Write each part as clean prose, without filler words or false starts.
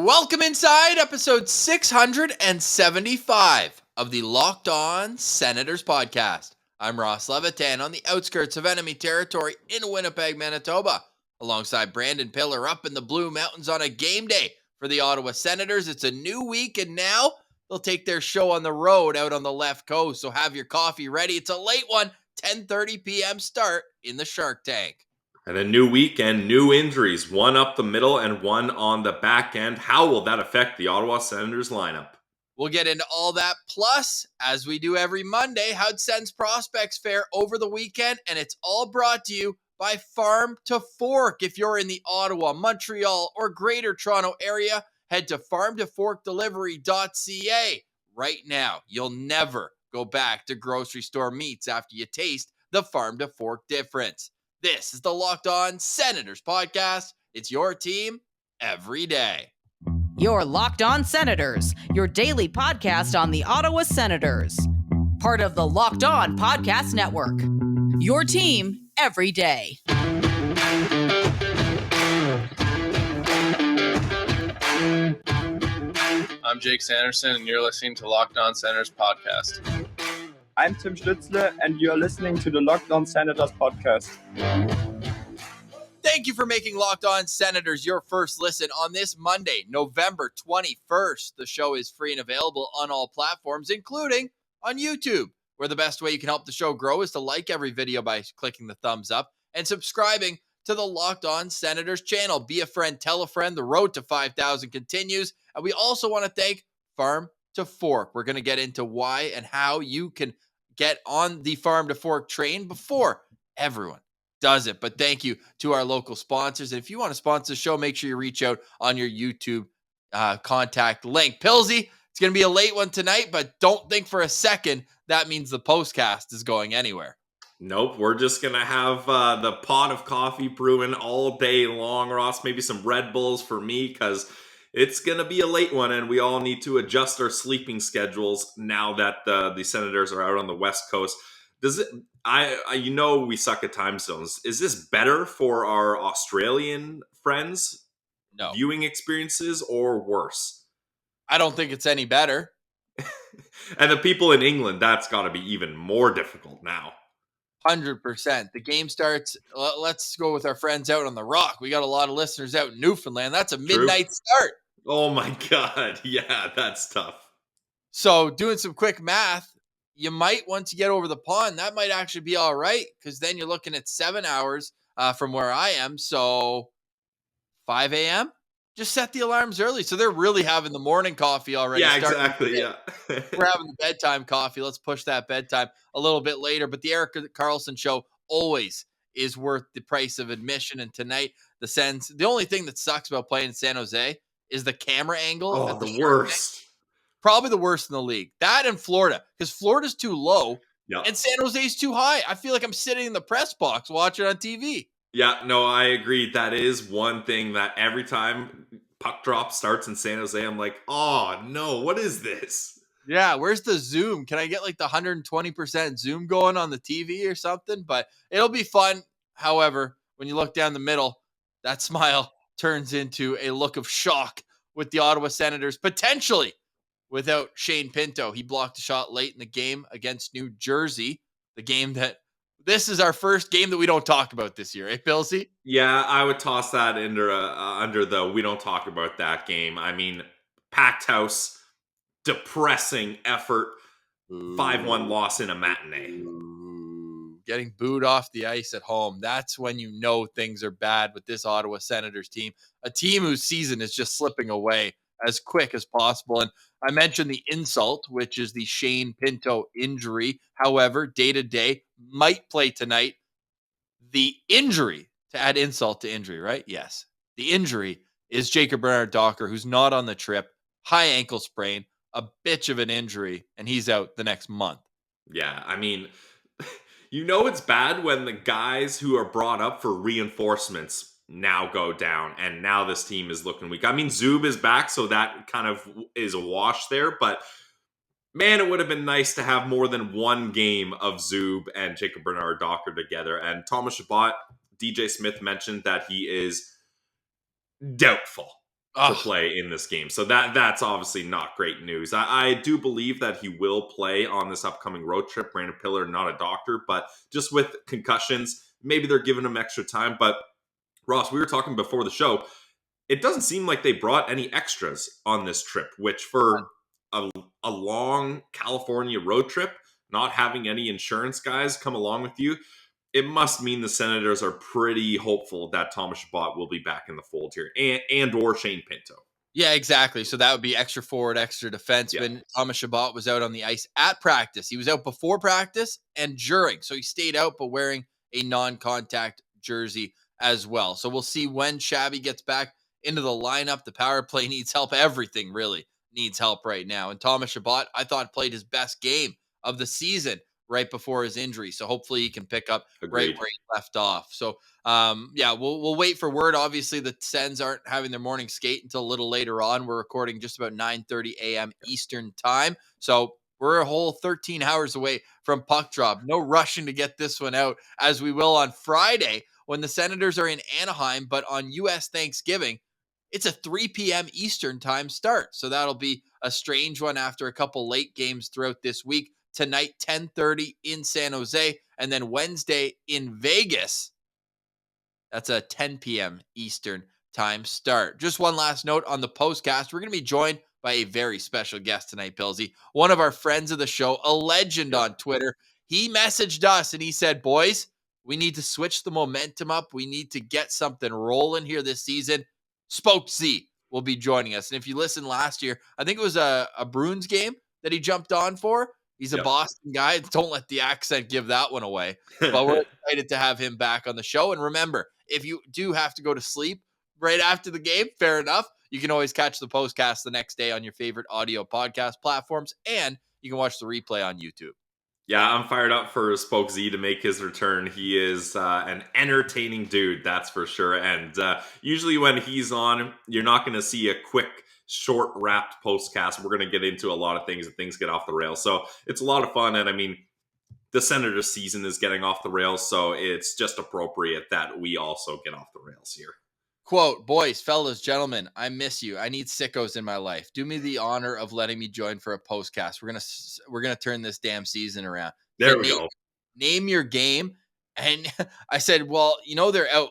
Welcome inside episode 675 of the Locked On Senators podcast. I'm Ross Levitan on the outskirts of enemy territory in Winnipeg, Manitoba, alongside Brandon Piller up in the Blue Mountains on a game day for the Ottawa Senators. It's a new week, and now they'll take their show on the road out on the left coast, so have your coffee ready. It's a late one, 10:30 p.m. start in the Shark Tank. And a new week and new injuries, one up the middle and one on the back end. How will that affect the Ottawa Senators lineup? We'll get into all that. Plus, as we do every Monday, how'd Sens Prospects fare over the weekend? And it's all brought to you by Farm to Fork. If you're in the Ottawa, Montreal, or Greater Toronto area, head to farmtoforkdelivery.ca right now. You'll never go back to grocery store meats after you taste the Farm to Fork difference. This is the Locked On Senators podcast. It's your team every day. You're Locked On Senators, your daily podcast on the Ottawa Senators. Part of the Locked On Podcast Network. Your team every day. I'm Jake Sanderson, and you're listening to Locked On Senators podcast. I'm Tim Stützle, and you're listening to the Locked On Senators podcast. Thank you for making Locked On Senators your first listen on this Monday, November 21st. The show is free and available on all platforms, including on YouTube, where the best way you can help the show grow is to like every video by clicking the thumbs up and subscribing to the Locked On Senators channel. Be a friend, tell a friend. The road to 5,000 continues. And we also want to thank Farm to Fork. We're going to get into why and how you can get on the Farm to Fork train before everyone does it. But thank you to our local sponsors. And if you want to sponsor the show, make sure you reach out on your YouTube contact link. Pilsy, it's going to be a late one tonight, but don't think for a second that means the postcast is going anywhere. Nope, we're just going to have the pot of coffee brewing all day long, Ross. Maybe some Red Bulls for me, because it's going to be a late one, and we all need to adjust our sleeping schedules now that the Senators are out on the West Coast. Does it? You know we suck at time zones. Is this better for our Australian friends' viewing experiences, or worse? I don't think it's any better. And the people in England, that's got to be even more difficult now. 100%. The game starts. Let's go with our friends out on the Rock. We got a lot of listeners out in Newfoundland. That's a midnight start. Oh my God. Yeah, that's tough. So doing some quick math, you might, once you get over the pond, that might actually be all right, because then you're looking at 7 hours from where I am. So 5 a.m., just set the alarms early. So they're really having the morning coffee already. Yeah, exactly. Yeah. We're having the bedtime coffee. Let's push that bedtime a little bit later. But the Erik Karlsson show always is worth the price of admission. And tonight, the Sens, the only thing that sucks about playing in San Jose is the camera angle. Oh, the worst. Probably the worst in the league. That and Florida, because Florida's too low and San Jose's too high. I feel like I'm sitting in the press box watching on TV. Yeah, no, I agree. That is one thing that every time puck drop starts in San Jose, I'm like, oh no, what is this? Yeah, where's the zoom? Can I get like the 120% zoom going on the TV or something? But it'll be fun. However, when you look down the middle, that smile turns into a look of shock with the Ottawa Senators potentially without Shane Pinto. He blocked a shot late in the game against New Jersey, the game that this is our first game that we don't talk about this year, eh, Pilsy? Yeah, I would toss that under the we don't talk about that game. I mean, packed house, depressing effort, 5-1 loss in a matinee. Getting booed off the ice at home. That's when you know things are bad with this Ottawa Senators team, a team whose season is just slipping away as quick as possible. And I mentioned the insult, which is the Shane Pinto injury. However, day-to-day might play tonight. The injury, to add insult to injury, right? Yes. The injury is Jacob Bernard-Docker, who's not on the trip. High ankle sprain, a bitch of an injury, and he's out the next month. Yeah, I mean, you know it's bad when the guys who are brought up for reinforcements now go down, and now this team is looking weak. I mean, Zub is back, so that kind of is a wash there, but man, it would have been nice to have more than one game of Zub and Jacob Bernard-Docker together. And Thomas Chabot, DJ Smith mentioned that he is doubtful to play in this game. So that's obviously not great news. I do believe that he will play on this upcoming road trip. Brandon Piller, not a doctor, but just with concussions, maybe they're giving him extra time. But Ross, we were talking before the show. It doesn't seem like they brought any extras on this trip, which for a long California road trip, not having any insurance guys come along with you, it must mean the Senators are pretty hopeful that Thomas Chabot will be back in the fold here, and or Shane Pinto. Yeah, exactly. So that would be extra forward, extra defenseman. Yeah. Thomas Chabot was out on the ice at practice. He was out before practice and during. So he stayed out, but wearing a non-contact jersey as well. So we'll see when Shabby gets back into the lineup. The power play needs help. Everything really needs help right now. And Thomas Chabot, I thought, played his best game of the season right before his injury. So hopefully he can pick up right where he left off. So we'll wait for word. Obviously the Sens aren't having their morning skate until a little later on. We're recording just about 9:30 a.m. Eastern time. So we're a whole 13 hours away from puck drop. No rushing to get this one out, as we will on Friday when the Senators are in Anaheim, but on U.S. Thanksgiving, it's a 3 p.m. Eastern time start. So that'll be a strange one after a couple late games throughout this week. Tonight, 10:30 in San Jose, and then Wednesday in Vegas. That's a 10 p.m. Eastern time start. Just one last note on the postcast. We're going to be joined by a very special guest tonight, Pilsy. One of our friends of the show, a legend on Twitter. He messaged us and he said, boys, we need to switch the momentum up. We need to get something rolling here this season. Spoke Z will be joining us. And if you listened last year, I think it was a Bruins game that he jumped on for. He's a Boston guy. Don't let the accent give that one away. But we're excited to have him back on the show. And remember, if you do have to go to sleep right after the game, fair enough. You can always catch the postcast the next day on your favorite audio podcast platforms. And you can watch the replay on YouTube. Yeah, I'm fired up for Spoke Z to make his return. He is an entertaining dude, that's for sure. And usually when he's on, you're not going to see a quick, short-wrapped postcast. We're going to get into a lot of things and things get off the rails. So it's a lot of fun. And I mean, the Senators season is getting off the rails. So it's just appropriate that we also get off the rails here. Quote, boys, fellas, gentlemen, I miss you. I need sickos in my life. Do me the honor of letting me join for a postcast. We're gonna turn this damn season around. There we go. Name your game. And I said, well, they're out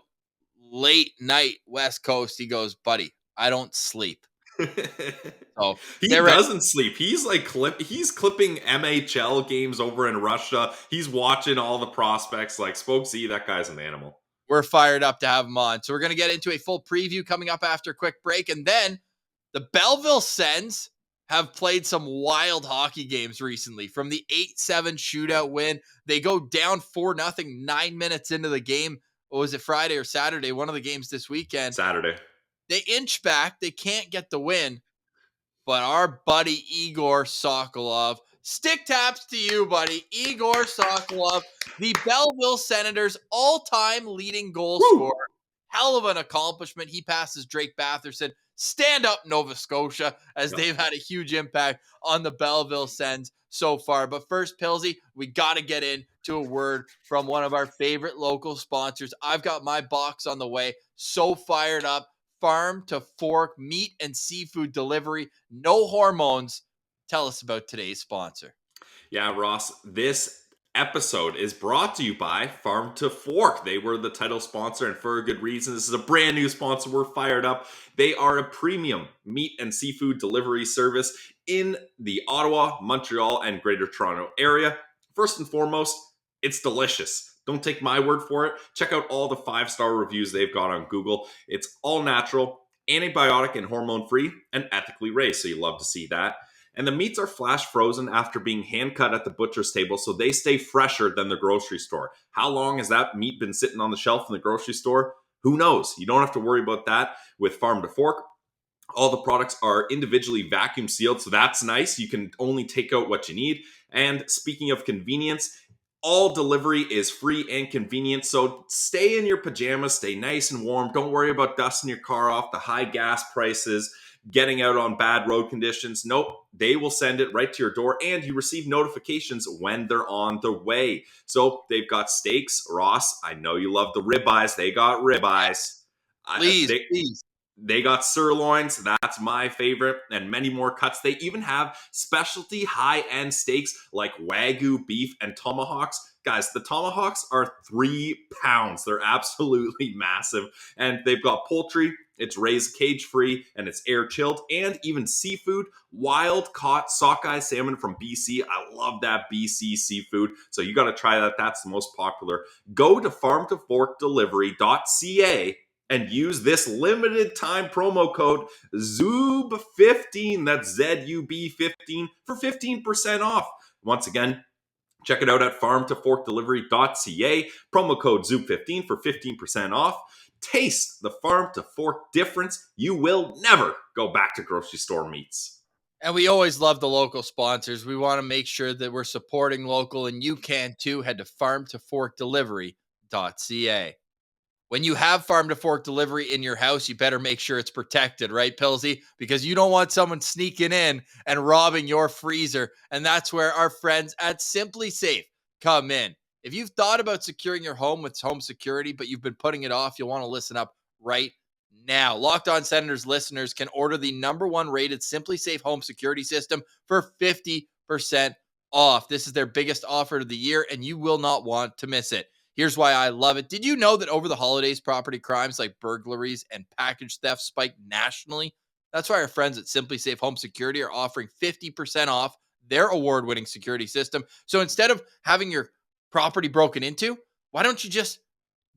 late night West Coast. He goes, buddy, I don't sleep. So he doesn't sleep. He's like he's clipping MHL games over in Russia. He's watching all the prospects. Like Spoke Z, that guy's an animal. We're fired up to have him on. So we're going to get into a full preview coming up after a quick break. And then the Belleville Sens have played some wild hockey games recently. From the 8-7 shootout win, they go down 4-0 9 minutes into the game. What was it, Friday or Saturday? One of the games this weekend. Saturday. They inch back. They can't get the win. But our buddy Egor Sokolov, stick taps to you, buddy. Egor Sokolov, the Belleville Senators' all-time leading goal scorer. Hell of an accomplishment. He passes Drake Batherson. Stand up, Nova Scotia, as they've had a huge impact on the Belleville Sens so far. But first, Pilsy, we got to get into a word from one of our favorite local sponsors. I've got my box on the way. So fired up. Farm to fork meat and seafood delivery. No hormones. Tell us about today's sponsor. Yeah, Ross, this episode is brought to you by Farm to Fork. They were the title sponsor, and for a good reason. This is a brand new sponsor. We're fired up. They are a premium meat and seafood delivery service in the Ottawa, Montreal, and Greater Toronto area. First and foremost, it's delicious. Don't take my word for it. Check out all the 5-star reviews they've got on Google. It's all natural, antibiotic and hormone-free, and ethically raised, so you love to see that. And the meats are flash frozen after being hand cut at the butcher's table, so they stay fresher than the grocery store. How long has that meat been sitting on the shelf in the grocery store? Who knows? You don't have to worry about that with Farm to Fork. All the products are individually vacuum sealed, so that's nice. You can only take out what you need. And speaking of convenience, all delivery is free and convenient, so stay in your pajamas, stay nice and warm. Don't worry about dusting your car off, the high gas prices, getting out on bad road conditions. Nope, they will send it right to your door, and you receive notifications when they're on the way. So they've got steaks. Ross, I know you love the ribeyes. They got ribeyes. Please. They got sirloins, that's my favorite, and many more cuts. They even have specialty high-end steaks like Wagyu beef and tomahawks. Guys, the tomahawks are 3 pounds. They're absolutely massive. And they've got poultry, it's raised cage-free, and it's air-chilled, and even seafood, wild-caught sockeye salmon from BC. I love that BC seafood, so you got to try that. That's the most popular. Go to farmtoforkdelivery.ca and use this limited time promo code ZUB15, that's ZUB15, for 15% off. Once again, check it out at farmtoforkdelivery.ca, promo code ZUB15 for 15% off. Taste the farm to fork difference. You will never go back to grocery store meats. And we always love the local sponsors. We want to make sure that we're supporting local, and you can too. Head to farmtoforkdelivery.ca. When you have farm to fork delivery in your house, you better make sure it's protected, right, Pilsy? Because you don't want someone sneaking in and robbing your freezer. And that's where our friends at Simply Safe come in. If you've thought about securing your home with home security, but you've been putting it off, you'll want to listen up right now. Locked On Senators listeners can order the #1 rated Simply Safe home security system for 50% off. This is their biggest offer of the year, and you will not want to miss it. Here's why I love it. Did you know that over the holidays, property crimes like burglaries and package theft spiked nationally? That's why our friends at Simply Safe Home Security are offering 50% off their award-winning security system. So instead of having your property broken into, why don't you just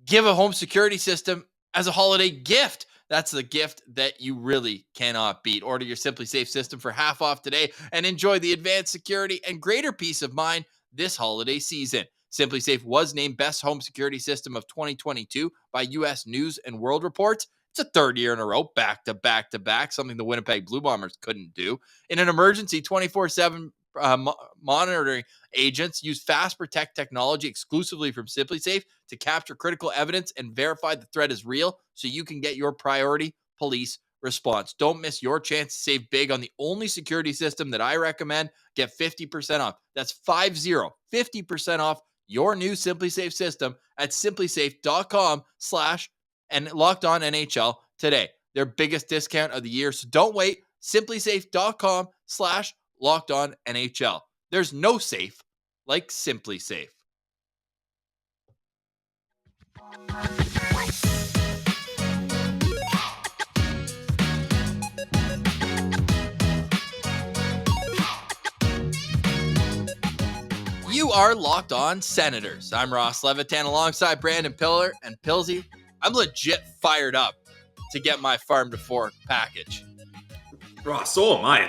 give a home security system as a holiday gift? That's the gift that you really cannot beat. Order your Simply Safe system for half off today and enjoy the advanced security and greater peace of mind this holiday season. Simply Safe was named Best Home Security System of 2022 by U.S. News and World Report. It's a third year in a row, back to back to back, something the Winnipeg Blue Bombers couldn't do. In an emergency, 24/7 monitoring agents use Fast Protect technology exclusively from Simply Safe to capture critical evidence and verify the threat is real so you can get your priority police response. Don't miss your chance to save big on the only security system that I recommend. Get 50% off. That's 50% off your new Simply Safe system at simplysafe.com/ and Locked On NHL today. Their biggest discount of the year. So don't wait. Simplysafe.com/ Locked On NHL. There's no safe like Simply Safe. You are Locked On Senators. I'm Ross Levitan alongside Brandon Piller and Pilsy. I'm legit fired up to get my farm to fork package. Ross, so am I.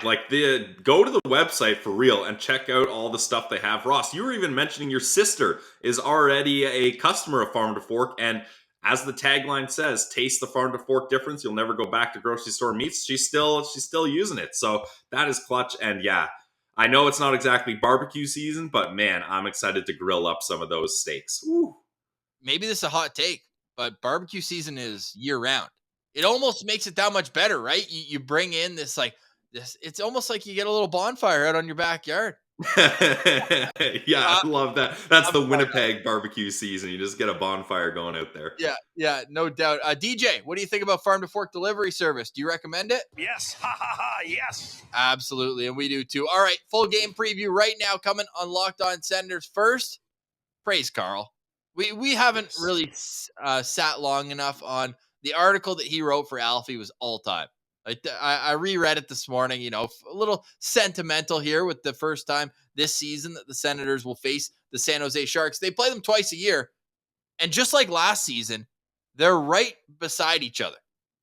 Go to the website for real and check out all the stuff they have. Ross, you were even mentioning your sister is already a customer of Farm to Fork, and as the tagline says, taste the Farm to Fork difference. You'll never go back to grocery store meats. She's still using it, so that is clutch. And yeah, I know it's not exactly barbecue season, but man, I'm excited to grill up some of those steaks. Woo. Maybe this is a hot take, but barbecue season is year round. It almost makes it that much better, right? You bring in this, it's almost like you get a little bonfire out on your backyard. Yeah, I love that. That's the Winnipeg barbecue season. You just get a bonfire going out there. Yeah, no doubt. DJ, what do you think about Farm to Fork delivery service? Do you recommend it? Yes, yes. Absolutely, and we do too. All right, full game preview right now coming on Locked On Senators. First, praise Karl. We haven't really sat long enough on the article that he wrote for Alfie. Was all time. I reread it this morning, a little sentimental here with the first time this season that the Senators will face the San Jose Sharks. They play them twice a year. And just like last season, they're right beside each other.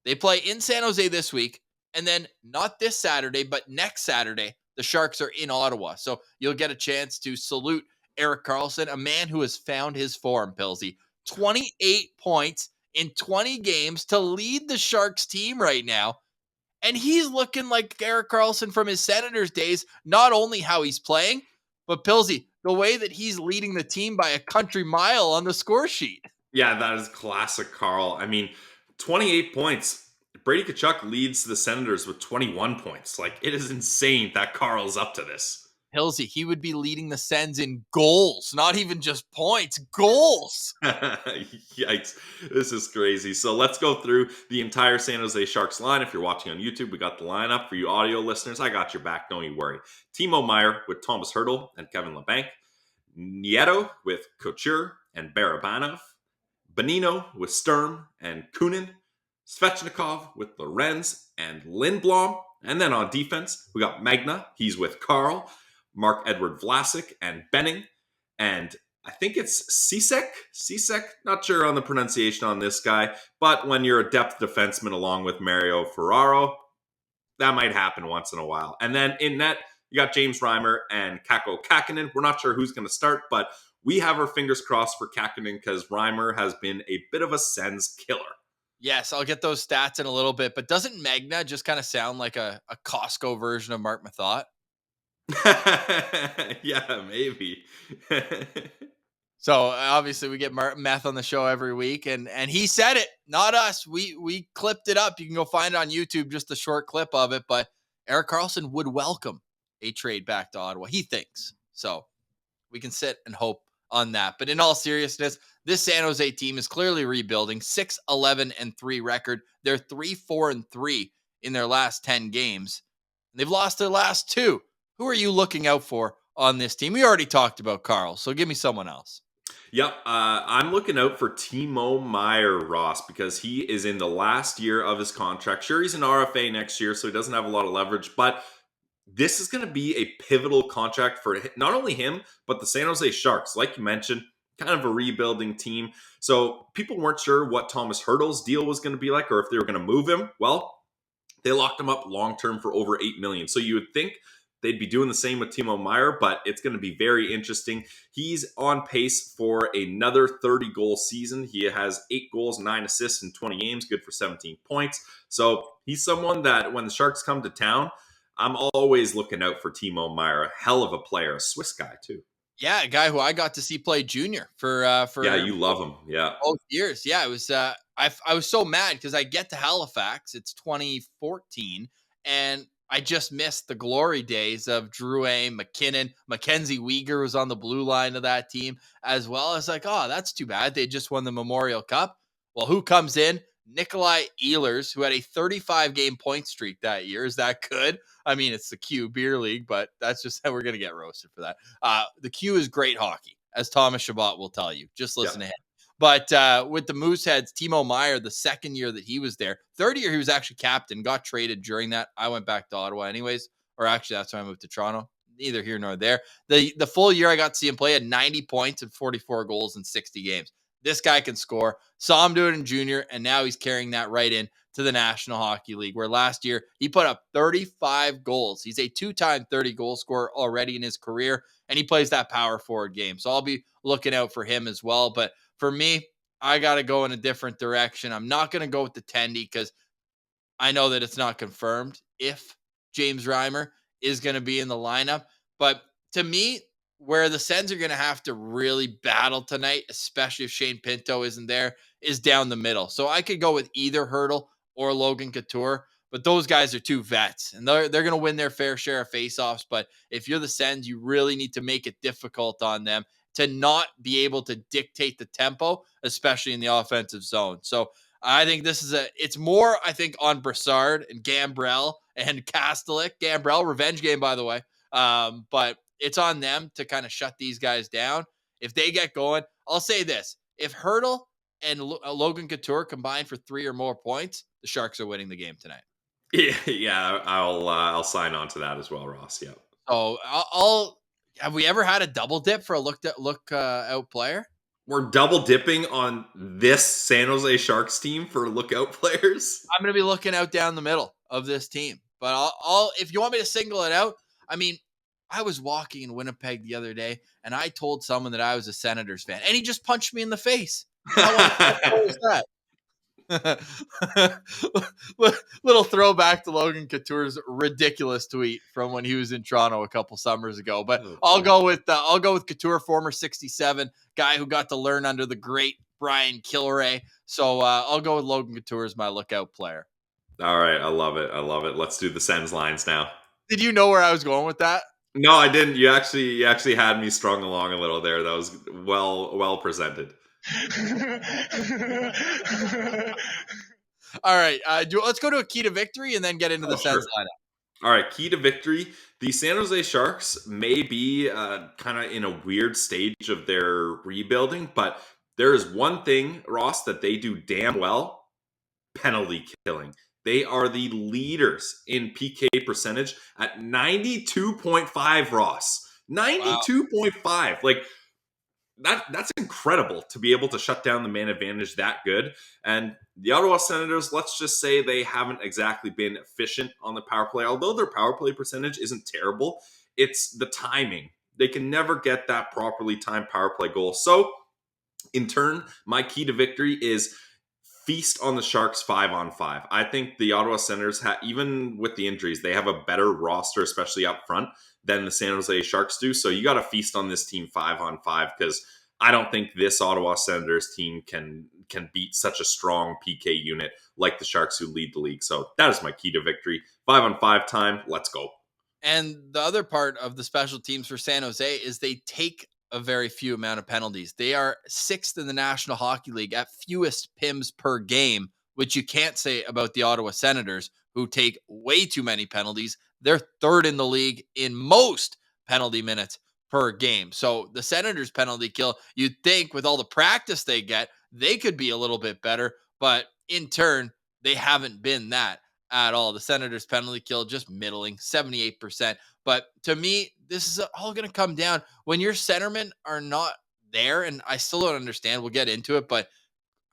They play in San Jose this week, and then not this Saturday, but next Saturday, the Sharks are in Ottawa. So you'll get a chance to salute Erik Karlsson, a man who has found his form, Pilsy. 28 points in 20 games to lead the Sharks team right now. And he's looking like Erik Karlsson from his Senators days, not only how he's playing, but Pilsy, the way that he's leading the team by a country mile on the score sheet. Yeah, that is classic Karl. I mean, 28 points. Brady Tkachuk leads the Senators with 21 points. It is insane that Karl's up to this. Hillsy, he would be leading the Sens in goals, not even just points, goals. Yikes. This is crazy. So let's go through the entire San Jose Sharks line. If you're watching on YouTube, we got the lineup. For you audio listeners, I got your back. Don't you worry. Timo Meier with Thomas Hertl and Kevin Labanc. Nieto with Couture and Barabanov. Bonino with Sturm and Kunin. Svechnikov with Lorenz and Lindblom. And then on defense, we got Magna. He's with Carl. Mark-Edward Vlasic and Benning. And I think it's Cicek, not sure on the pronunciation on this guy. But when you're a depth defenseman along with Mario Ferraro, that might happen once in a while. And then in net, you got James Reimer and Kakko Kakinen. We're not sure who's going to start, but we have our fingers crossed for Kakinen because Reimer has been a bit of a Sens killer. Yes, I'll get those stats in a little bit, but doesn't Magna just kind of sound like a Costco version of Mark Mathot? Yeah, maybe. So obviously we get Meth on the show every week, and he said it, not us. We clipped it up. You can go find it on YouTube, just a short clip of it. But Erik Karlsson would welcome a trade back to Ottawa. He thinks so. We can sit and hope on that. But in all seriousness, this San Jose team is clearly rebuilding. 6-11-3 record. They're 3-4-3 in their last 10 games. They've lost their last 2. Who are you looking out for on this team? We already talked about Carl, so give me someone else. Yep, I'm looking out for Timo Meier, Ross, because he is in the last year of his contract. Sure, he's an RFA next year, so he doesn't have a lot of leverage, but this is going to be a pivotal contract for not only him, but the San Jose Sharks. Like you mentioned, kind of a rebuilding team. So people weren't sure what Thomas Hertl's deal was going to be like or if they were going to move him. Well, they locked him up long-term for over $8 million. So you would think they'd be doing the same with Timo Meier, but it's going to be very interesting. He's on pace for another 30-goal season. He has 8 goals, 9 assists in 20 games, good for 17 points. So he's someone that when the Sharks come to town, I'm always looking out for Timo Meier. A hell of a player, a Swiss guy too. Yeah, a guy who I got to see play junior for yeah, you love him. Yeah, both years. Yeah, it was. I was so mad because I get to Halifax. It's 2014, and I just missed the glory days of Drouin, McKinnon. Mackenzie Weegar was on the blue line of that team as well. I was like, oh, that's too bad. They just won the Memorial Cup. Well, who comes in? Nikolai Ehlers, who had a 35-game point streak that year. Is that good? I mean, it's the Q Beer League, but that's just how we're going to get roasted for that. The Q is great hockey, as Thomas Chabot will tell you. Just listen to him. But with the Mooseheads, Timo Meier, the second year that he was there, third year he was actually captain, got traded during that. I went back to Ottawa anyways, or actually that's when I moved to Toronto. Neither here nor there. The full year I got to see him play at 90 points and 44 goals in 60 games. This guy can score. Saw him do it in junior, and now he's carrying that right in to the National Hockey League, where last year he put up 35 goals. He's a 2-time 30-goal scorer already in his career, and he plays that power forward game. So I'll be looking out for him as well. But for me, I got to go in a different direction. I'm not going to go with the Tendy because I know that it's not confirmed if James Reimer is going to be in the lineup. But to me, where the Sens are going to have to really battle tonight, especially if Shane Pinto isn't there, is down the middle. So I could go with either Hertl or Logan Couture, but those guys are 2 vets, and they're going to win their fair share of faceoffs. But if you're the Sens, you really need to make it difficult on them to not be able to dictate the tempo, especially in the offensive zone. So I think this is it's more, I think, on Brassard and Gambrell and Kastelik. Gambrell, revenge game, by the way. But it's on them to kind of shut these guys down. If they get going, I'll say this. If Hertl and Logan Couture combine for 3 or more points, the Sharks are winning the game tonight. Yeah, I'll sign on to that as well, Ross. Yeah. So have we ever had a double dip for a look out player? We're double dipping on this San Jose Sharks team for lookout players. I'm going to be looking out down the middle of this team. But I'll if you want me to single it out, I mean, I was walking in Winnipeg the other day, and I told someone that I was a Senators fan, and he just punched me in the face. How was that? Little throwback to Logan Couture's ridiculous tweet from when he was in Toronto a couple summers ago. But I'll go with Couture, former 67 guy who got to learn under the great Brian Kilray. So I'll go with Logan Couture as my lookout player. All right, I love it. Let's do the Sens lines now. Did you know where I was going with that? No, I didn't. You actually had me strung along a little there. That was well presented. All right, let's go to a key to victory and then get into the Sens Sure. lineup. All right, key to victory. The San Jose Sharks may be kind of in a weird stage of their rebuilding, but there is one thing, Ross, that they do damn well: penalty killing. They are the leaders in PK percentage at 92.5, Ross. Wow. 92.5. Like, that's incredible to be able to shut down the man advantage that good. And the Ottawa Senators, let's just say they haven't exactly been efficient on the power play. Although their power play percentage isn't terrible, it's the timing. They can never get that properly timed power play goal. So, in turn, my key to victory is feast on the Sharks 5-on-5. I think the Ottawa Senators, even with the injuries, they have a better roster, especially up front, than the San Jose Sharks do. So you got to feast on this team 5-on-5, because I don't think this Ottawa Senators team can beat such a strong PK unit like the Sharks, who lead the league. So that is my key to victory. 5-on-5 time. Let's go. And the other part of the special teams for San Jose is they take a very few amount of penalties. They are 6th in the National Hockey League at fewest PIMs per game, which you can't say about the Ottawa Senators, who take way too many penalties. They're 3rd in the league in most penalty minutes per game. So the Senators' penalty kill, you'd think with all the practice they get, they could be a little bit better, but in turn, they haven't been that at all. The Senators' penalty kill just middling, 78%. But to me, this is all going to come down when your centermen are not there. And I still don't understand. We'll get into it, but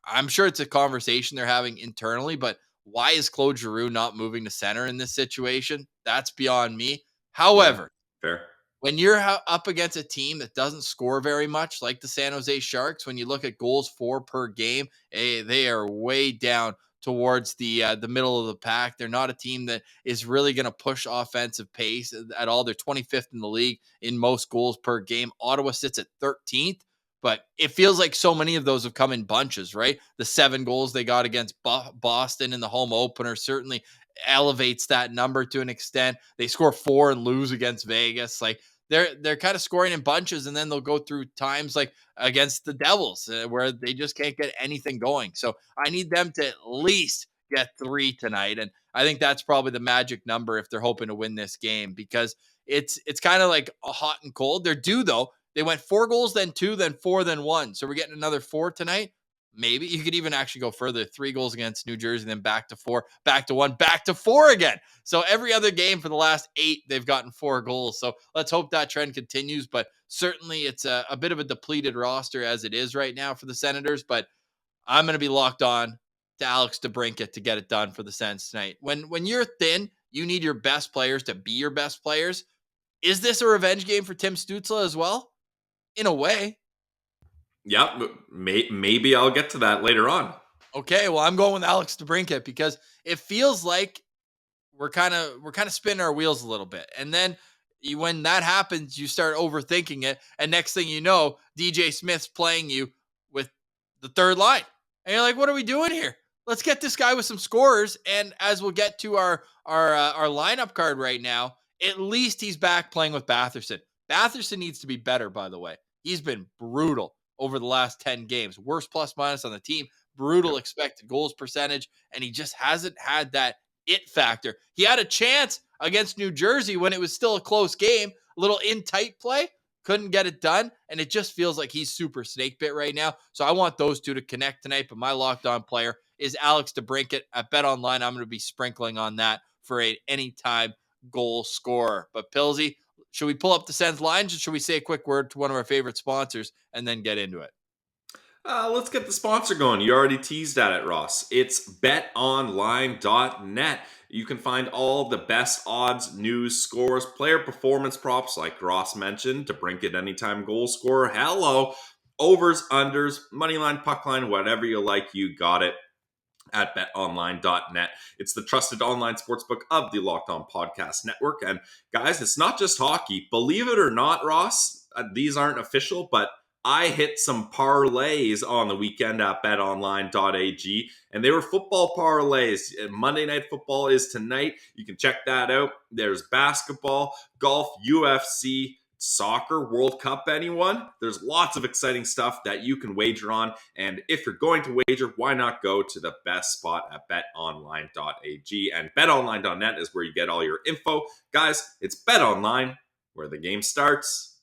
I'm sure it's a conversation they're having internally. But why is Claude Giroux not moving to center in this situation? That's beyond me. Yeah, However, fair. when you're up against a team that doesn't score very much, like the San Jose Sharks, when you look at goals for per game, they are way down towards the middle of the pack. They're not a team that is really going to push offensive pace at all. They're 25th in the league in most goals per game. Ottawa sits at 13th, but it feels like so many of those have come in bunches, right? The 7 goals they got against Boston in the home opener certainly elevates that number to an extent. They score 4 and lose against Vegas. Like, they're kind of scoring in bunches, and then they'll go through times like against the Devils where they just can't get anything going. So I need them to at least get 3 tonight, and I think that's probably the magic number if they're hoping to win this game, because it's kind of like a hot and cold. They're due though. They went 4 goals, then 2, then 4, then 1. So we're getting another 4 tonight. Maybe you could even actually go further. 3 goals against New Jersey, then back to 4, back to 1, back to 4 again. So every other game for the last 8, they've gotten 4 goals. So let's hope that trend continues. But certainly it's a bit of a depleted roster as it is right now for the Senators. But I'm going to be locked on to Alex DeBrincat to get it done for the Sens tonight. When you're thin, you need your best players to be your best players. Is this a revenge game for Tim Stützle as well? In a way. Yeah, maybe I'll get to that later on. Okay, well, I'm going with Alex DeBrincat because it feels like we're kind of spinning our wheels a little bit. And then when that happens, you start overthinking it. And next thing you know, DJ Smith's playing you with the 3rd line. And you're like, what are we doing here? Let's get this guy with some scorers. And as we'll get to our lineup card right now, at least he's back playing with Batherson. Batherson needs to be better, by the way. He's been brutal over the last 10 games. Worst plus minus on the team. Brutal expected goals percentage. And he just hasn't had that it factor. He had a chance against New Jersey when it was still a close game, a little in tight play, couldn't get it done, and it just feels like he's super snake bit right now. So I want those two to connect tonight, but my locked on player is Alex DeBrincat at BetOnline. I'm going to be sprinkling on that for an anytime goal scorer. But Pilsy, should we pull up the Sens lines, or should we say a quick word to one of our favorite sponsors and then get into it? Let's get the sponsor going. You already teased at it, Ross. It's betonline.net. You can find all the best odds, news, scores, player performance props, like Ross mentioned, to bring it anytime goal scorer. Hello. Overs, unders, money line, puck line, whatever you like, you got it at betonline.net. It's the trusted online sportsbook of the Locked On Podcast Network. And guys, it's not just hockey. Believe it or not, Ross, these aren't official, but I hit some parlays on the weekend at betonline.ag, and they were football parlays. Monday Night Football is tonight. You can check that out. There's basketball, golf, UFC, soccer, World Cup, anyone? There's lots of exciting stuff that you can wager on, and if you're going to wager, why not go to the best spot at betonline.ag, and betonline.net is where you get all your info. Guys, it's BetOnline, where the game starts.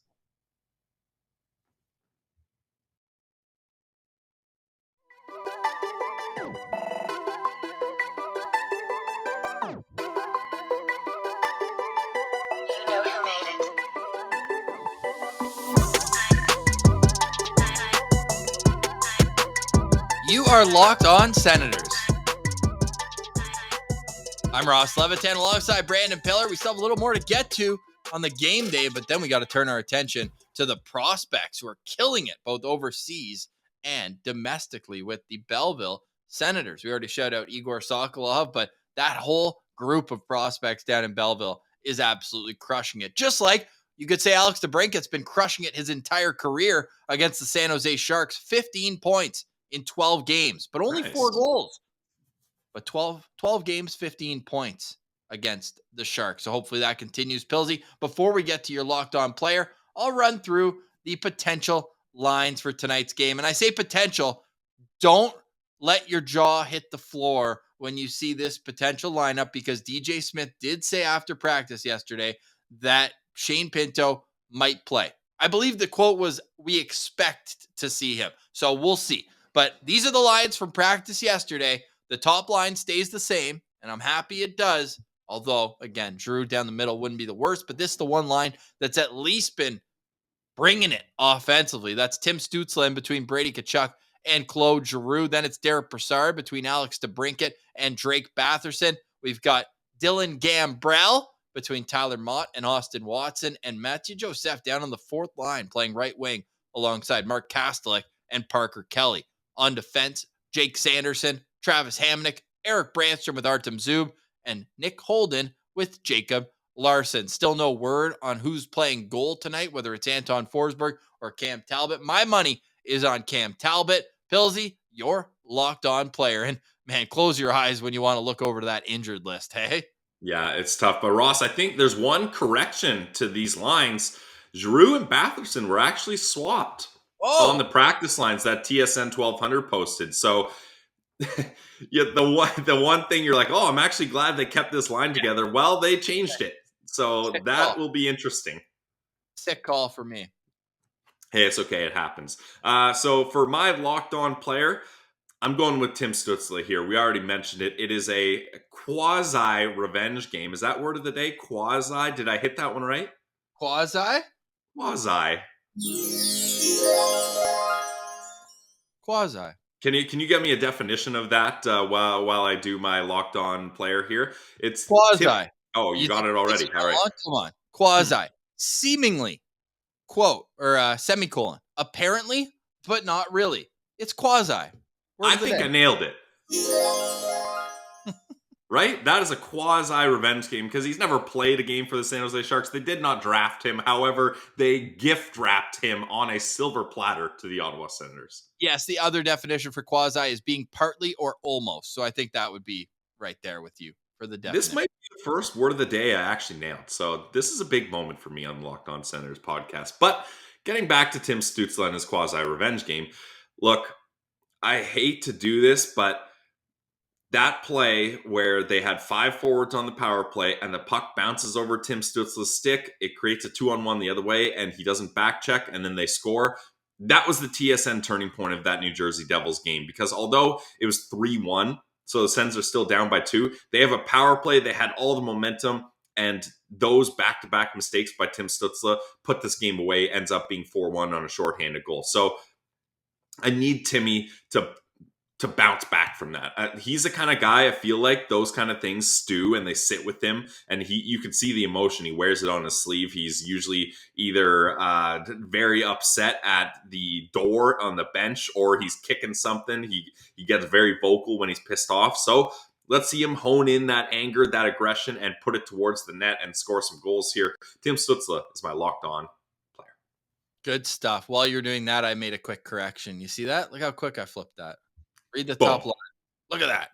You are Locked On Senators. I'm Ross Levitan alongside Brandon Piller. We still have a little more to get to on the game day, but then we got to turn our attention to the prospects who are killing it both overseas and domestically with the Belleville Senators. We already shouted out Egor Sokolov, but that whole group of prospects down in Belleville is absolutely crushing it. Just like you could say Alex DeBrincat's been crushing it his entire career against the San Jose Sharks. 15 points in 12 games, but only 4 goals. But 12 games, 15 points against the Sharks. So hopefully that continues. Pilsy, before we get to your Locked On player, I'll run through the potential lines for tonight's game. And I say potential, don't let your jaw hit the floor when you see this potential lineup, because DJ Smith did say after practice yesterday that Shane Pinto might play. I believe the quote was, "We expect to see him." So we'll see. But these are the lines from practice yesterday. The top line stays the same, and I'm happy it does. Although, again, Drew down the middle wouldn't be the worst, but this is the one line that's at least been bringing it offensively. That's Tim Stützle in between Brady Tkachuk and Claude Giroux. Then it's Derek Brassard between Alex DeBrincat and Drake Batherson. We've got Dylan Gambrell between Tyler Mott and Austin Watson, and Mathieu Joseph down on the fourth line playing right wing alongside Mark Kastelik and Parker Kelly. On defense, Jake Sanderson, Travis Hamonic, Erik Brandstrom with Artem Zub, and Nick Holden with Jacob Larson. Still no word on who's playing goal tonight, whether it's Anton Forsberg or Cam Talbot. My money is on Cam Talbot. Pilsy, you're Locked On player. And man, close your eyes when you want to look over to that injured list, hey? Yeah, it's tough. But Ross, I think there's one correction to these lines. Giroux and Batherson were actually swapped on the practice lines that TSN 1200 posted. So yeah, the one thing you're like, oh, I'm actually glad they kept this line together. Well, they changed it. So that will be interesting. Sick call for me. Hey, it's okay. It happens. So for my Locked On player, I'm going with Tim Stützle here. We already mentioned it. It is a quasi-revenge game. Is that word of the day? Quasi? Did I hit that one right? Quasi? Quasi. Quasi. Can you get me a definition of that while I do my Locked On player here? It's quasi. You got it already. All right. Come on. Quasi. Seemingly. Quote or semicolon. Apparently, but not really. It's quasi. I think I nailed it. Right? That is a quasi-revenge game because he's never played a game for the San Jose Sharks. They did not draft him. However, they gift-wrapped him on a silver platter to the Ottawa Senators. Yes, the other definition for quasi is being partly or almost. So I think that would be right there with you for the definition. This might be the first word of the day I actually nailed. So this is a big moment for me on the Locked On Senators podcast. But getting back to Tim Stützle and his quasi-revenge game, look, I hate to do this, but that play where they had 5 forwards on the power play and the puck bounces over Tim Stützle's stick, it creates a 2-on-1 the other way and he doesn't back check and then they score. That was the TSN turning point of that New Jersey Devils game, because although it was 3-1, so the Sens are still down by 2, they have a power play, they had all the momentum, and those back-to-back mistakes by Tim Stützle put this game away, ends up being 4-1 on a shorthanded goal. So I need Timmy to bounce back from that. He's the kind of guy, I feel like those kind of things stew and they sit with him, and you can see the emotion. He wears it on his sleeve. He's usually either very upset at the door on the bench or he's kicking something. He gets very vocal when he's pissed off. So let's see him hone in that anger, that aggression, and put it towards the net and score some goals here. Tim Stützle is my Locked On player. Good stuff. While you're doing that, I made a quick correction. You see that? Look how quick I flipped that. Read the Boom. top line. Look at that.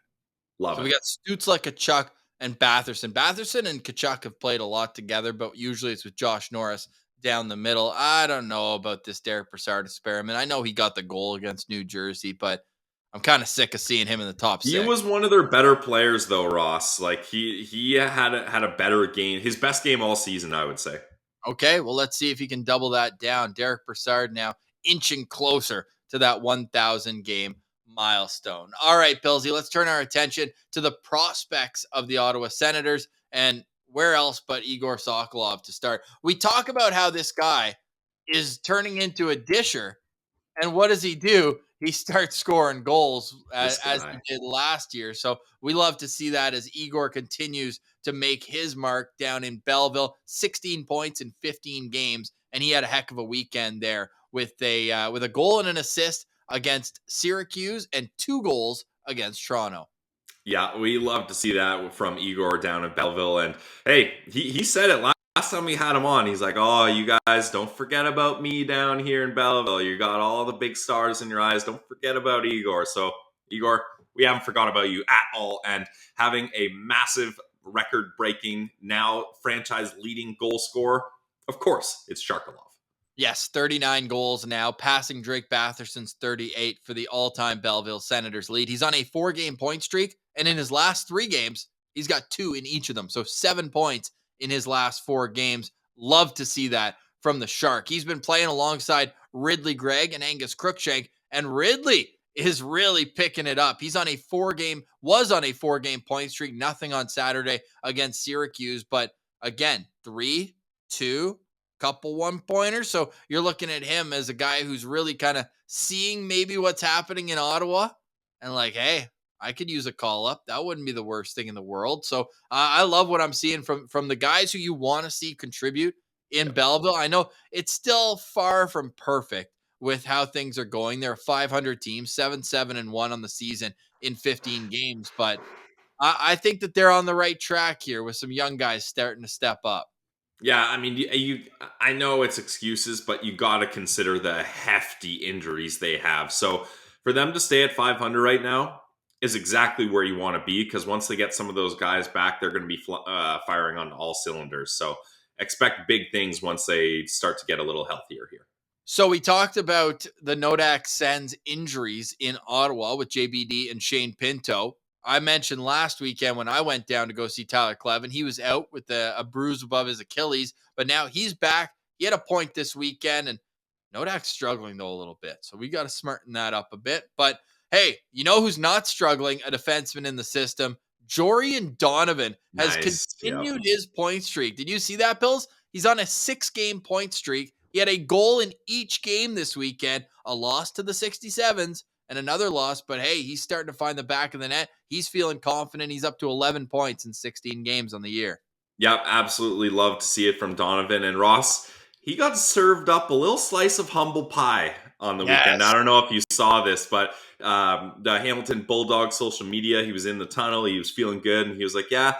Love So it. we got Stützle, Kachuk, and Batherson. Batherson and Kachuk have played a lot together, but usually it's with Josh Norris down the middle. I don't know about this Derek Brassard experiment. I know he got the goal against New Jersey, but I'm kind of sick of seeing him in the top He six. was one of their better players, though, Ross. Like he had a better game, his best game all season, I would say. Okay, well, let's see if he can double that down. Derek Brassard now inching closer to that 1,000 game milestone. All right, Pillsy, let's turn our attention to the prospects of the Ottawa Senators, and where else but Egor Sokolov to start. We talk about how this guy is turning into a disher, and what does he do? He starts scoring goals This as he guy. did last year. So we love to see that as Egor continues to make his mark down in Belleville. 16 points in 15 games, and he had a heck of a weekend there with a goal and an assist against Syracuse and 2 goals against Toronto. Yeah, we love to see that from Egor down in Belleville. And hey, he said it last time we had him on. He's like, "Oh, you guys don't forget about me down here in Belleville. You got all the big stars in your eyes. Don't forget about Egor." So, Egor, we haven't forgot about you at all. And having a massive record-breaking, now franchise-leading goal scorer, of course, it's Sharkalov. Yes, 39 goals now, passing Drake Batherson's 38 for the all-time Belleville Senators lead. He's on a 4-game point streak, and in his last 3 games, he's got 2 in each of them. So 7 points in his last 4 games. Love to see that from the Shark. He's been playing alongside Ridley Gregg and Angus Crookshank, and Ridley is really picking it up. Was on a 4-game point streak, nothing on Saturday against Syracuse, but again, 3, 2, couple 1-pointers. So you're looking at him as a guy who's really kind of seeing maybe what's happening in Ottawa and like, hey, I could use a call up. That wouldn't be the worst thing in the world. So I love what I'm seeing from the guys who you want to see contribute in Belleville. I know it's still far from perfect with how things are going. They're a 500 team, 7-7-1 on the season in 15 games, but I think that they're on the right track here with some young guys starting to step up. Yeah, I mean, I know it's excuses, but you got to consider the hefty injuries they have. So for them to stay at 500 right now is exactly where you want to be, because once they get some of those guys back, they're going to be firing on all cylinders. So expect big things once they start to get a little healthier here. So we talked about the Nodak Sens injuries in Ottawa with JBD and Shane Pinto. I mentioned last weekend when I went down to go see Tyler Clevin, he was out with a bruise above his Achilles, but now he's back. He had a point this weekend, and Nodak's struggling though a little bit. So we got to smarten that up a bit. But hey, you know who's not struggling? A defenseman in the system. Jorian Donovan has continued his point streak. Did you see that, Bills? He's on a 6-game point streak. He had a goal in each game this weekend, a loss to the 67s and another loss. But hey, he's starting to find the back of the net. He's feeling confident. He's up to 11 points in 16 games on the year. Yep, absolutely love to see it from Donovan. And Ross, he got served up a little slice of humble pie on the weekend. I don't know if you saw this, but the Hamilton Bulldog social media, he was in the tunnel. He was feeling good. And he was like, yeah,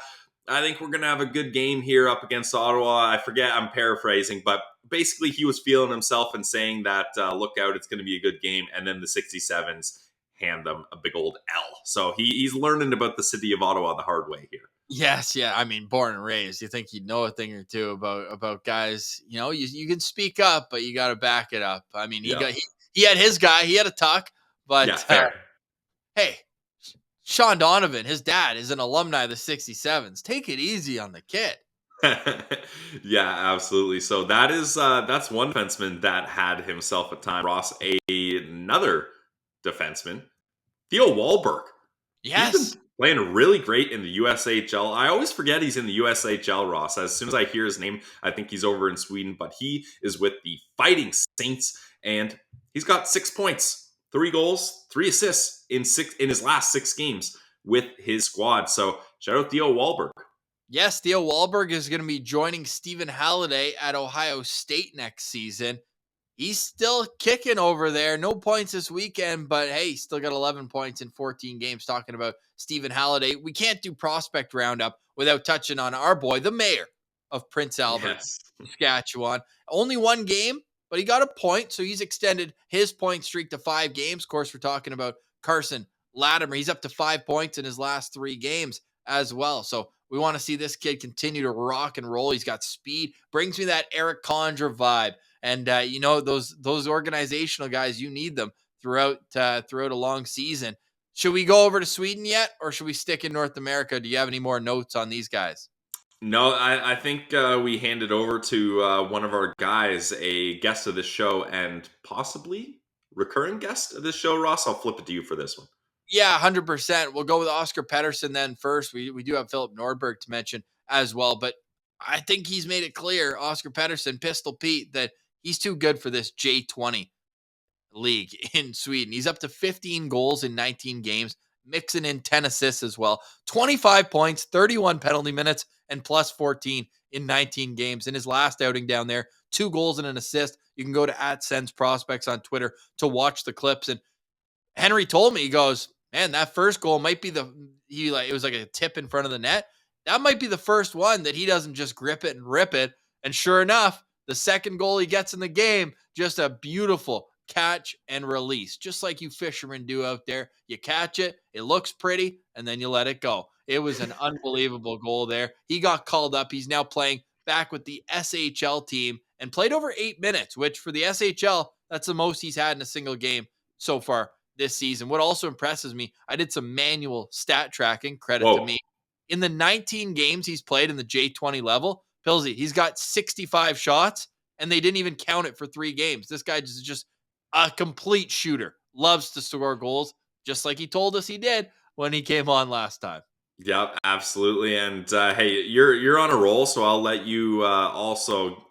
I think we're going to have a good game here up against Ottawa. I forget, I'm paraphrasing, but basically he was feeling himself and saying that, look out, it's going to be a good game. And then the 67s hand them a big old L. So he's learning about the city of Ottawa the hard way here. Yes, yeah. I mean, born and raised. You think you'd know a thing or two about guys. You know, you can speak up, but you got to back it up. I mean, he had his guy. He had a tuck, but hey, Sean Donovan, his dad is an alumni of the 67s. Take it easy on the kid. Yeah, absolutely. So that's one defenseman that had himself a time. Ross, another defenseman, Theo Wahlberg. Yes. He's been playing really great in the USHL. I always forget he's in the USHL, Ross. As soon as I hear his name, I think he's over in Sweden, but he is with the Fighting Saints, and he's got 6 points, 3 goals, 3 assists in his last 6 games with his squad. So shout out Theo Wahlberg. Yes, Theo Wahlberg is going to be joining Stephen Halliday at Ohio State next season. He's still kicking over there. No points this weekend, but hey, he's still got 11 points in 14 games. Talking about Stephen Halliday. We can't do prospect roundup without touching on our boy, the mayor of Prince Albert, Saskatchewan. Only 1 game, but he got a point. So he's extended his point streak to 5 games. Of course, we're talking about Karlsson Latimer. He's up to 5 points in his last 3 games as well. So we want to see this kid continue to rock and roll. He's got speed, brings me that Erik Condra vibe. And those organizational guys, you need them throughout a long season. Should we go over to Sweden yet, or should we stick in North America? Do you have any more notes on these guys? No, I think we hand it over to one of our guys, a guest of this show and possibly recurring guest of this show. Ross, I'll flip it to you for this one. Yeah, 100%. We'll go with Oscar Pettersson then first. We do have Filip Nordberg to mention as well, but I think he's made it clear, Oscar Pettersson, Pistol Pete, that he's too good for this J20 league in Sweden. He's up to 15 goals in 19 games, mixing in 10 assists as well. 25 points, 31 penalty minutes, and plus 14 in 19 games. In his last outing down there, 2 goals and an assist. You can go to @Sens Prospects on Twitter to watch the clips. And Henry told me, he goes, man, that first goal might be it was like a tip in front of the net. That might be the first one that he doesn't just grip it and rip it. And sure enough, the second goal he gets in the game, just a beautiful catch and release, just like you fishermen do out there. You catch it, it looks pretty, and then you let it go. It was an unbelievable goal there. He got called up. He's now playing back with the SHL team and played over 8 minutes, which for the SHL, that's the most he's had in a single game so far this season. What also impresses me, I did some manual stat tracking, credit to me. In the 19 games he's played in the J20 level, Pilsy, he's got 65 shots, and they didn't even count it for 3 games. This guy is just a complete shooter. Loves to score goals, just like he told us he did when he came on last time. Yep, absolutely. And hey, you're on a roll, so I'll let you also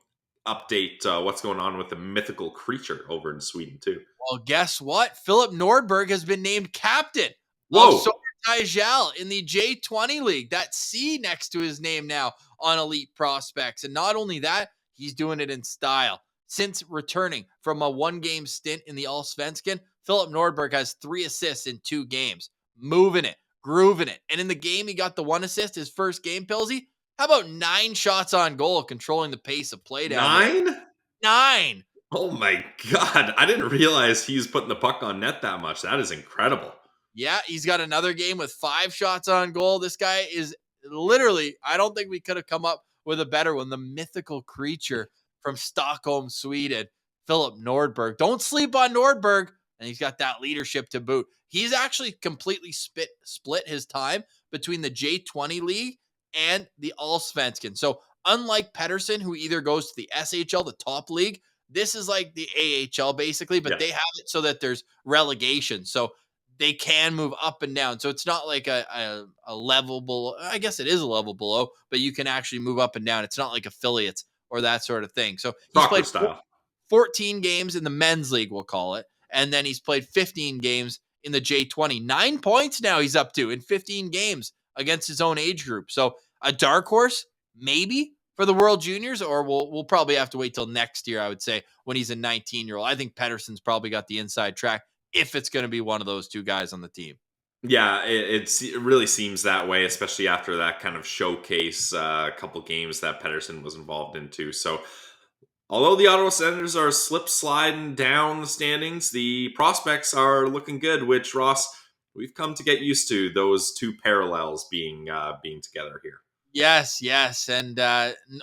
update what's going on with the mythical creature over in Sweden too. Well, guess what? Filip Nordberg has been named captain Whoa. of Sodertajal in the J20 League. That C next to his name now on Elite Prospects. And not only that, he's doing it in style. Since returning from a 1-game stint in the Allsvenskan, Filip Nordberg has 3 assists in 2 games. Moving it, grooving it. And in the game, he got the 1 assist, his first game, Pilsy. How about 9 shots on goal, controlling the pace of play down 9? there? 9! Oh my God. I didn't realize he was putting the puck on net that much. That is incredible. Yeah, he's got another game with 5 shots on goal. This guy is literally, I don't think we could have come up with a better one. The mythical creature from Stockholm, Sweden, Filip Nordberg. Don't sleep on Nordberg. And he's got that leadership to boot. He's actually completely split his time between the J20 League and the Allsvenskan. So unlike Pettersson, who either goes to the SHL, the top league, this is like the AHL basically, but they have it so that there's relegation. So they can move up and down. So it's not like a level below. I guess it is a level below, but you can actually move up and down. It's not like affiliates or that sort of thing. So he's played 14 games in the men's league, we'll call it. And then he's played 15 games in the J20. 9 points now he's up to in 15 games against his own age group. So a dark horse, maybe, for the World Juniors, or we'll probably have to wait till next year, I would say, when he's a 19-year-old. I think Pettersson's probably got the inside track if it's going to be one of those 2 guys on the team. Yeah, it really seems that way, especially after that kind of showcase couple games that Pettersson was involved in too. So although the Ottawa Senators are sliding down the standings, the prospects are looking good, which, Ross, we've come to get used to, those 2 parallels being together here. Yes. And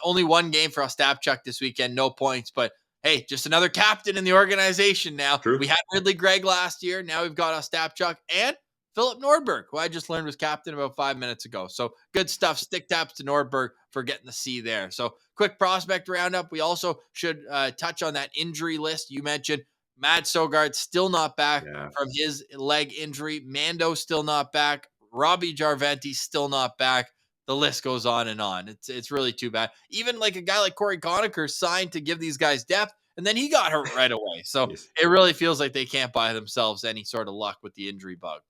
only 1 game for Ostapchuk this weekend, no points. But hey, just another captain in the organization now. True. We had Ridley Gregg last year. Now we've got Ostapchuk and Filip Nordberg, who I just learned was captain about 5 minutes ago. So good stuff. Stick taps to Nordberg for getting the C there. So quick prospect roundup. We also should touch on that injury list. You mentioned Matt Sogard still not back from his leg injury. Mando still not back. Robbie Jarventi still not back. The list goes on and on. It's really too bad. Even like a guy like Corey Conacher signed to give these guys depth, and then he got hurt right away. So it really feels like they can't buy themselves any sort of luck with the injury bug.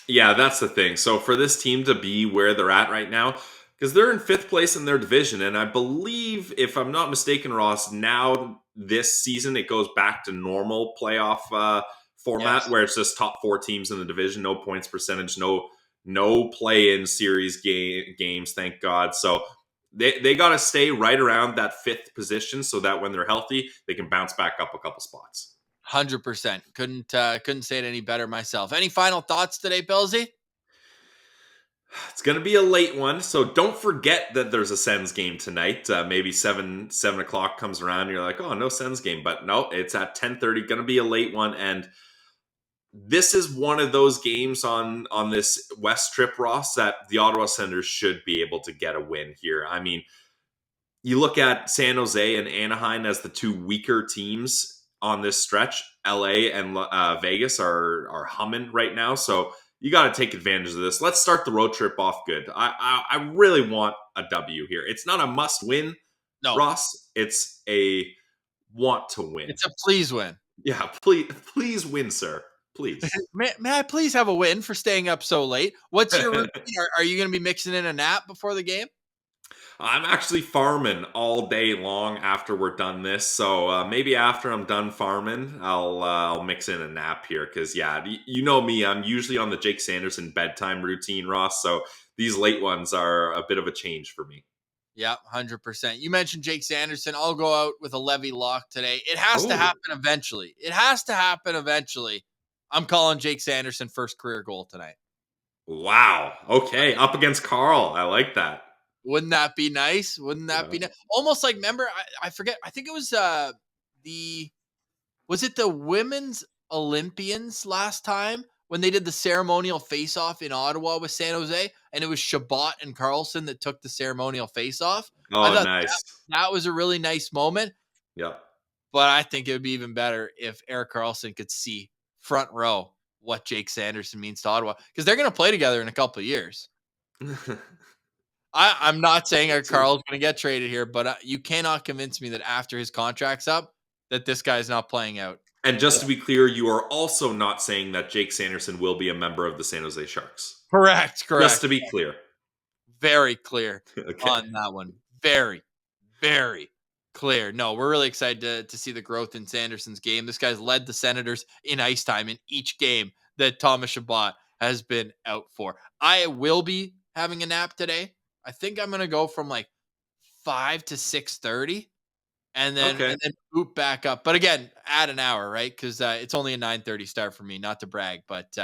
Yeah, that's the thing. So for this team to be where they're at right now, because they're in 5th place in their division, and I believe, if I'm not mistaken, Ross, now this season it goes back to normal playoff format where it's just top 4 teams in the division, no points percentage, no play-in series games, thank God. So They got to stay right around that 5th position so that when they're healthy, they can bounce back up a couple spots. 100%. Couldn't say it any better myself. Any final thoughts today, Billsy? It's going to be a late one, so don't forget that there's a Sens game tonight. Maybe 7 o'clock comes around, and you're like, oh, no Sens game. But no, it's at 10:30. Going to be a late one, and this is one of those games on this West trip, Ross, that the Ottawa Senators should be able to get a win here. I mean, you look at San Jose and Anaheim as the 2 weaker teams on this stretch. LA and Vegas are humming right now, so you got to take advantage of this. Let's start the road trip off good. I really want a W here. It's not a must win, No. Ross. It's a want to win. It's a please win. Yeah, please win, sir. Please. May I please have a win for staying up so late? What's your routine? Are you going to be mixing in a nap before the game? I'm actually farming all day long after we're done this. So maybe after I'm done farming, I'll mix in a nap here. Because, yeah, you know me. I'm usually on the Jake Sanderson bedtime routine, Ross. So these late ones are a bit of a change for me. Yeah, 100%. You mentioned Jake Sanderson. I'll go out with a Levy lock today. It has to happen eventually. It has to happen eventually. I'm calling Jake Sanderson first career goal tonight. Wow. Okay. Up against Carl. I like that. Wouldn't that be nice? Wouldn't that be nice? Almost like, remember, I forget. I think it was was it the Women's Olympians last time when they did the ceremonial face-off in Ottawa with San Jose, and it was Shabbat and Karlsson that took the ceremonial face-off. Oh, nice. That was a really nice moment. Yeah. But I think it would be even better if Erik Karlsson could see front row what Jake Sanderson means to Ottawa, because they're going to play together in a couple of years. I'm not saying Erik Karl's going to get traded here, but you cannot convince me that after his contract's up, that this guy's not playing out. And just to be clear, you are also not saying that Jake Sanderson will be a member of the San Jose Sharks. Correct. Just to be clear. Very clear on that one. Very, very clear. No, we're really excited to see the growth in Sanderson's game. This guy's led the Senators in ice time in each game that Thomas Chabot has been out for. I will be having a nap today. I think I'm going to go from like 5 to 6:30 and then boot back up. But again, add an hour, right? Because it's only a 9:30 start for me, not to brag, but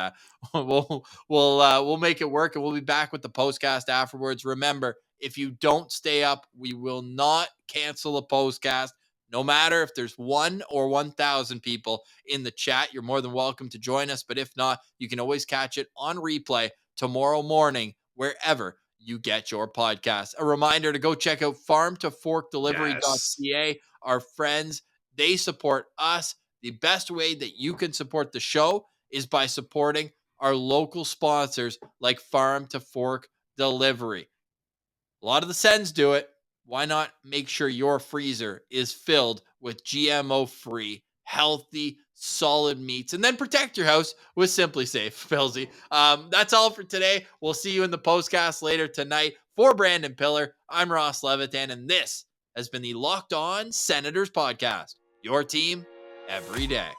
we'll make it work, and we'll be back with the postcast afterwards. Remember, if you don't stay up, we will not cancel the postcast. No matter if there's 1 or 1,000 people in the chat, you're more than welcome to join us. But if not, you can always catch it on replay tomorrow morning, wherever you get your podcast. A reminder to go check out farmtoforkdelivery.ca. Yes. Our friends, they support us. The best way that you can support the show is by supporting our local sponsors like Farm to Fork Delivery. A lot of the Sens do it. Why not make sure your freezer is filled with GMO-free, healthy, solid meats, and then protect your house with Simply Safe, Pilsy. That's all for today. We'll see you in the postcast later tonight. For Brandon Piller, I'm Ross Levitan, and this has been the Locked On Senators podcast. Your team every day.